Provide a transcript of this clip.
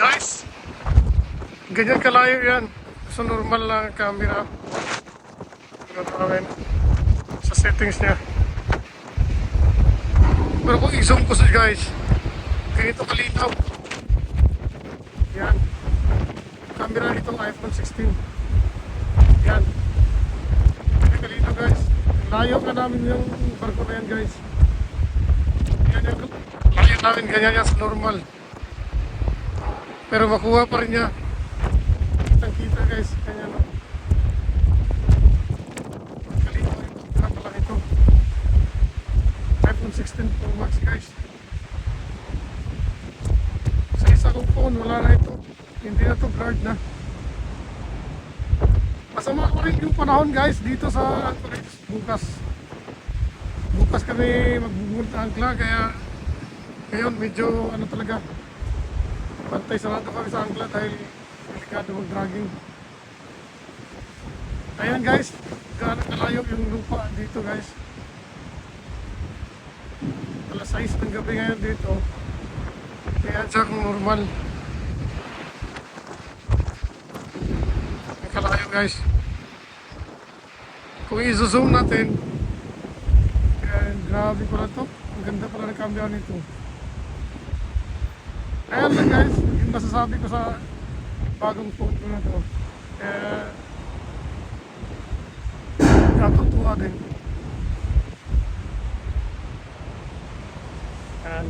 Guys, ganyan kalayo yan. Sa normal lang camera. Tignan namin sa settings niya. Pero kung i-zoom ko sa guys, ganito kalinaw. Yan. Camera nito iPhone 16. Yan. Ganyan kalinaw guys. Layo ka namin yung barko na yan guys. Yan yung layo namin, ganyan yan sa normal. Pero makuha pa rin niya. Kitang kita guys, ganyan o. Kalinaw yung camera pala ito. iPhone 16 Pro Max guys. Sa isa kong phone, wala na ito. Hindi na ito blurred na. Masama ko rin yung panahon guys dito sa Anchorage bukas. Bukas kami magbubunta angkla kaya ngayon medyo ano talaga bantay sarado kami sa angkla dahil delikado mag-dragging. Ayan guys, gaano kalayo yung lupa dito guys. Alas 6 ng gabi ngayon dito. Kaya siya kung normal. Ang kalayo guys. Kung i-zoom natin, grabe pala to. Ang ganda pala ng camera nito. Ayan lang guys, yung masasabi ko sa bagong phone ko na to. Natutuwa din. Ayan.